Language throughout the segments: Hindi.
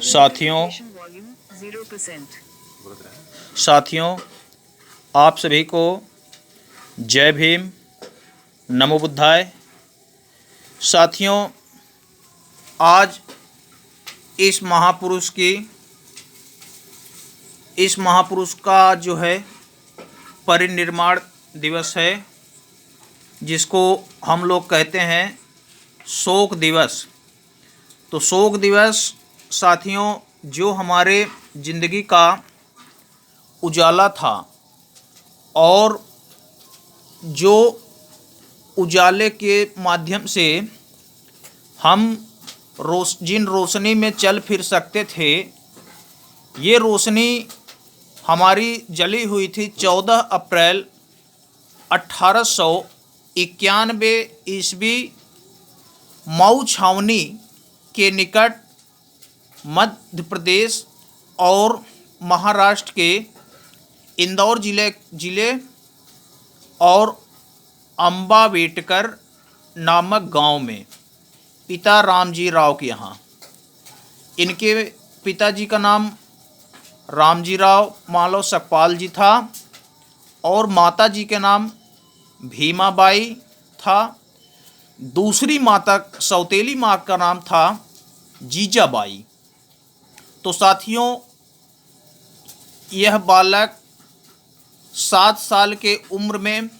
साथियों साथियों आप सभी को जय भीम, नमो बुद्धाय। साथियों, आज इस महापुरुष का जो है परिनिर्वाण दिवस है, जिसको हम लोग कहते हैं शोक दिवस। तो शोक दिवस साथियों, जो हमारे ज़िंदगी का उजाला था और जो उजाले के माध्यम से हम जिन रोशनी में चल फिर सकते थे, ये रोशनी हमारी जली हुई थी 14 अप्रैल 1891 ईस्वी मऊ छावनी के निकट मध्य प्रदेश और महाराष्ट्र के इंदौर जिले और अंबावेटकर नामक गांव में पिता रामजी राव के यहाँ। इनके पिताजी का नाम रामजी राव मालव सकपाल जी था और माता जी के नाम भीमाबाई था। दूसरी माता सौतेली माँ का नाम था जीजाबाई। तो साथियों, यह बालक 7 साल के उम्र में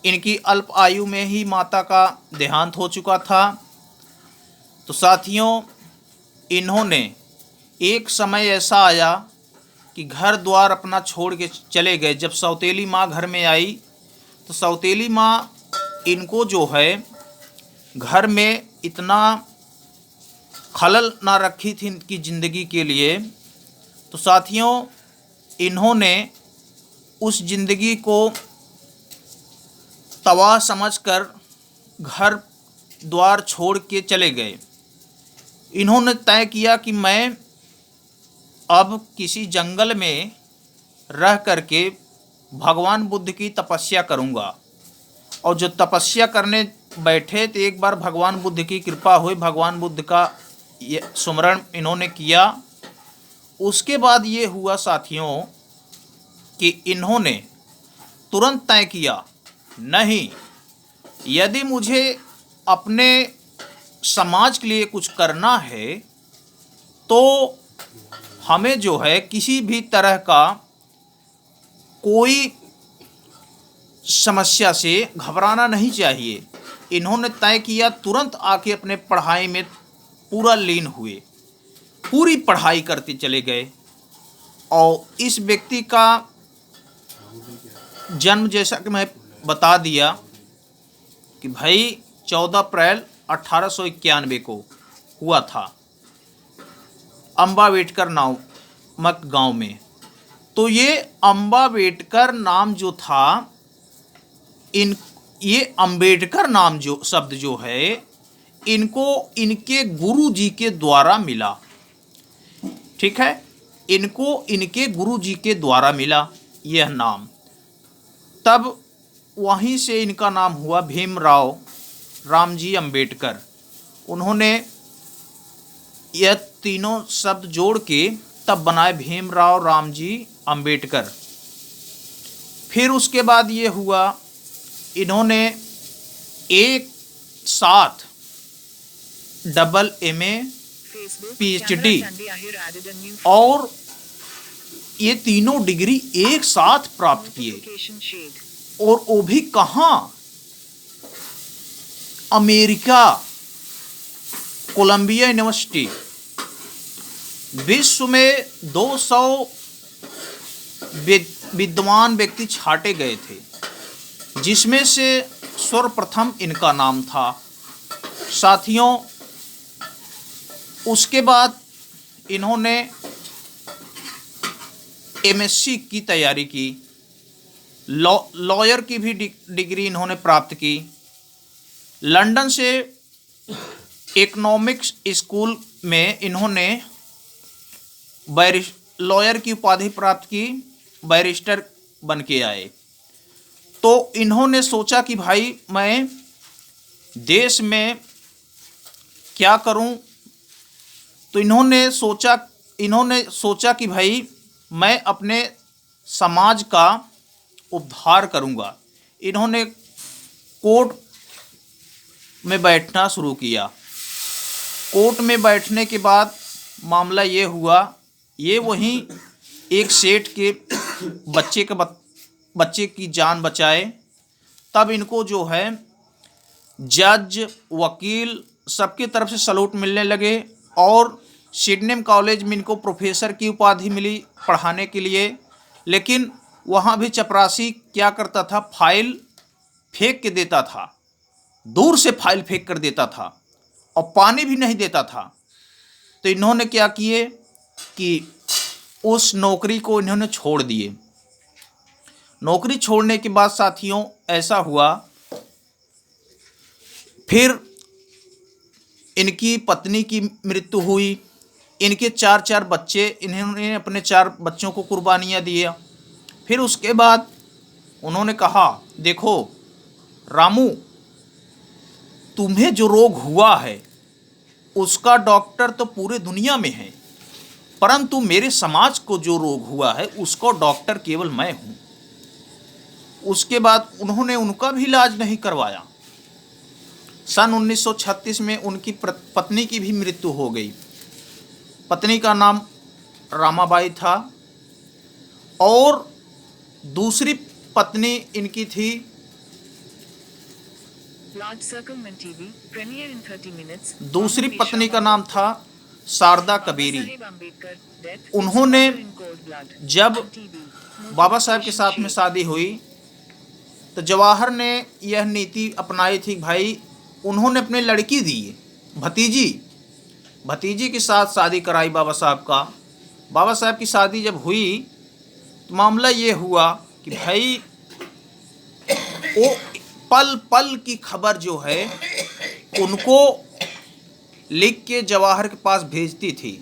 इनकी अल्प आयु में ही माता का देहांत हो चुका था। तो साथियों, इन्होंने एक समय ऐसा आया कि घर द्वार अपना छोड़ के चले गए। जब सौतेली माँ घर में आई तो सौतेली माँ इनको जो है घर में इतना खलल ना रखी थी इनकी ज़िंदगी के लिए। तो साथियों, इन्होंने उस ज़िंदगी को तबाह समझकर घर द्वार छोड़ के चले गए। इन्होंने तय किया कि मैं अब किसी जंगल में रह करके भगवान बुद्ध की तपस्या करूंगा। और जो तपस्या करने बैठे तो एक बार भगवान बुद्ध की कृपा हुई, भगवान बुद्ध का सुमरण इन्होंने किया। उसके बाद ये हुआ साथियों कि इन्होंने तुरंत तय किया, नहीं, यदि मुझे अपने समाज के लिए कुछ करना है तो हमें जो है किसी भी तरह का कोई समस्या से घबराना नहीं चाहिए। इन्होंने तय किया, तुरंत आके अपने पढ़ाई में पूरा लीन हुए, पूरी पढ़ाई करते चले गए। और इस व्यक्ति का जन्म, जैसा कि मैं बता दिया कि भाई 14 अप्रैल 1891 को हुआ था अंबावेटकर नामक गांव में। तो ये अंबावेटकर नाम जो था, ये अंबेडकर नाम जो शब्द जो है, इनको इनके गुरु जी के द्वारा मिला। ठीक है, इनको इनके गुरु जी के द्वारा मिला यह नाम। तब वहीं से इनका नाम हुआ भीमराव रामजी अंबेडकर। उन्होंने यह तीनों शब्द जोड़ के तब बनाए भीमराव रामजी अंबेडकर। फिर उसके बाद ये हुआ, इन्होंने एक साथ AA, PhD और ये तीनों डिग्री एक साथ प्राप्त किए। और वो भी कहाँ? America, Columbia University. विश्व में 200 विद्वान व्यक्ति छांटे गए थे, जिसमें से सर्वप्रथम इनका नाम था। साथियों, उसके बाद इन्होंने MSc की तैयारी की, लॉयर की भी डिग्री इन्होंने प्राप्त की। लंदन से इकोनॉमिक्स स्कूल में इन्होंने लॉयर की उपाधि प्राप्त की, बैरिस्टर बन के आए। तो इन्होंने सोचा कि भाई मैं देश में क्या करूं? तो इन्होंने सोचा कि भाई मैं अपने समाज का उद्धार करूंगा। इन्होंने कोर्ट में बैठना शुरू किया। कोर्ट में बैठने के बाद मामला ये हुआ, ये वहीं एक सेठ के बच्चे की जान बचाए। तब इनको जो है जज, वकील सबके तरफ से सलूट मिलने लगे और सिडनी कॉलेज में इनको प्रोफेसर की उपाधि मिली पढ़ाने के लिए। लेकिन वहाँ भी चपरासी क्या करता था, फाइल फेंक के देता था, दूर से फाइल फेंक कर देता था और पानी भी नहीं देता था। तो इन्होंने क्या किए कि उस नौकरी को इन्होंने छोड़ दिए। नौकरी छोड़ने के बाद साथियों ऐसा हुआ, फिर इनकी पत्नी की मृत्यु हुई। इनके 4 बच्चे, इन्होंने अपने 4 बच्चों को कुर्बानियाँ दिया। फिर उसके बाद उन्होंने कहा, देखो रामू, तुम्हें जो रोग हुआ है उसका डॉक्टर तो पूरे दुनिया में है, परंतु मेरे समाज को जो रोग हुआ है उसको डॉक्टर केवल मैं हूँ। उसके बाद उन्होंने उनका भी इलाज नहीं करवाया। सन 1936 में उनकी पत्नी की भी मृत्यु हो गई। पत्नी का नाम रामाबाई था और दूसरी पत्नी इनकी थी दूसरी पत्नी का नाम था शारदा कबीरी। उन्होंने जब बाबा साहब के साथ में शादी हुई तो जवाहर ने यह नीति अपनाई थी, भाई उन्होंने अपने लड़की दी, भतीजी के साथ शादी कराई बाबा साहब का। बाबा साहब की शादी जब हुई तो मामला ये हुआ कि भाई वो पल पल की खबर जो है उनको लिख के जवाहर के पास भेजती थी।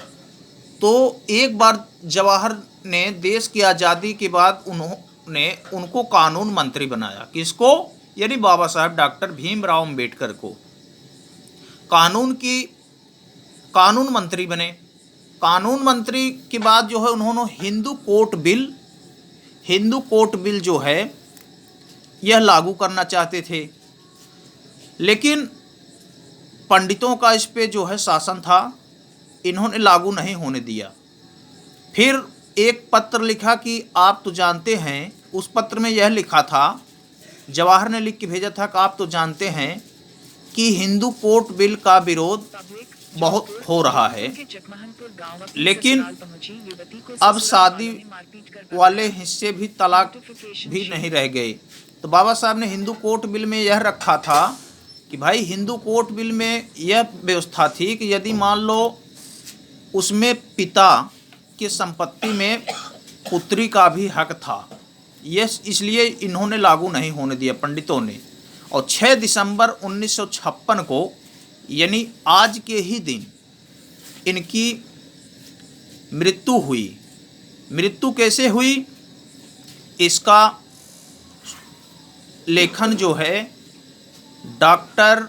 तो एक बार जवाहर ने देश की आज़ादी के बाद उन्होंने उनको कानून मंत्री बनाया। किसको? यानी बाबा साहब डॉक्टर भीमराव अंबेडकर को कानून मंत्री बने। कानून मंत्री के बाद जो है उन्होंने हिंदू कोर्ट बिल जो है यह लागू करना चाहते थे, लेकिन पंडितों का इस पे जो है शासन था, इन्होंने लागू नहीं होने दिया। फिर एक पत्र लिखा कि आप तो जानते हैं, उस पत्र में यह लिखा था, जवाहर ने लिख के भेजा था कि आप तो जानते हैं कि हिंदू कोर्ट बिल का विरोध बहुत हो रहा है, लेकिन अब शादी वाले हिस्से भी तलाक भी नहीं रह गए। तो बाबा साहब ने हिंदू कोर्ट बिल में यह रखा था कि भाई हिंदू कोर्ट बिल में यह व्यवस्था थी कि यदि मान लो उसमें पिता की संपत्ति में पुत्री का भी हक था, यह इसलिए इन्होंने लागू नहीं होने दिया पंडितों ने। और 6 दिसंबर 1956 को यानी आज के ही दिन इनकी मृत्यु हुई। मृत्यु कैसे हुई इसका लेखन जो है डॉक्टर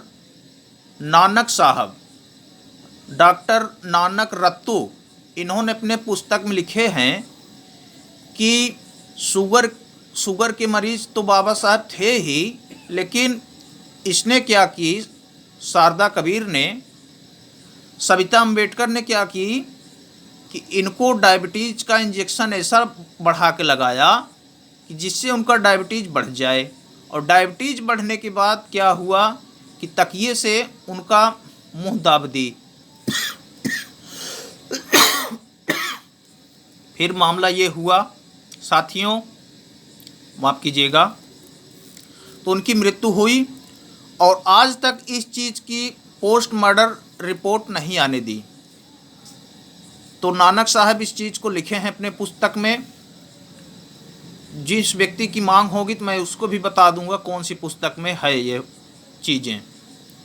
नानक रत्तू, इन्होंने अपने पुस्तक में लिखे हैं कि शुगर के मरीज तो बाबा साहब थे ही, लेकिन इसने क्या की, शारदा कबीर ने, सविता अम्बेडकर ने क्या की कि इनको डायबिटीज़ का इंजेक्शन ऐसा बढ़ा के लगाया कि जिससे उनका डायबिटीज़ बढ़ जाए। और डायबिटीज़ बढ़ने के बाद क्या हुआ कि तकिए से उनका मुंह दाब दी। फिर मामला ये हुआ साथियों, माफ़ कीजिएगा, तो उनकी मृत्यु हुई और आज तक इस चीज़ की पोस्ट मर्डर रिपोर्ट नहीं आने दी। तो नानक साहब इस चीज़ को लिखे हैं अपने पुस्तक में। जिस व्यक्ति की मांग होगी तो मैं उसको भी बता दूंगा कौन सी पुस्तक में है ये चीज़ें,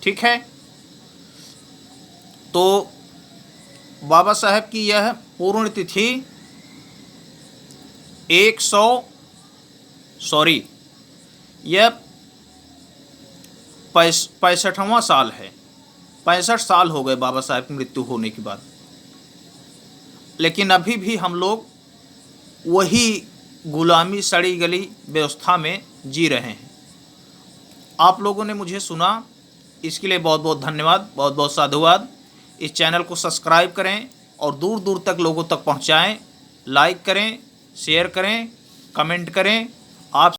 ठीक है। तो बाबा साहब की यह पूर्ण तिथि 65वां साल है। 65 साल हो गए बाबा साहेब की मृत्यु होने के बाद, लेकिन अभी भी हम लोग वही गुलामी सड़ी गली व्यवस्था में जी रहे हैं। आप लोगों ने मुझे सुना, इसके लिए बहुत बहुत धन्यवाद, बहुत बहुत साधुवाद। इस चैनल को सब्सक्राइब करें और दूर दूर तक लोगों तक पहुंचाएं। लाइक करें, शेयर करें, कमेंट करें। आप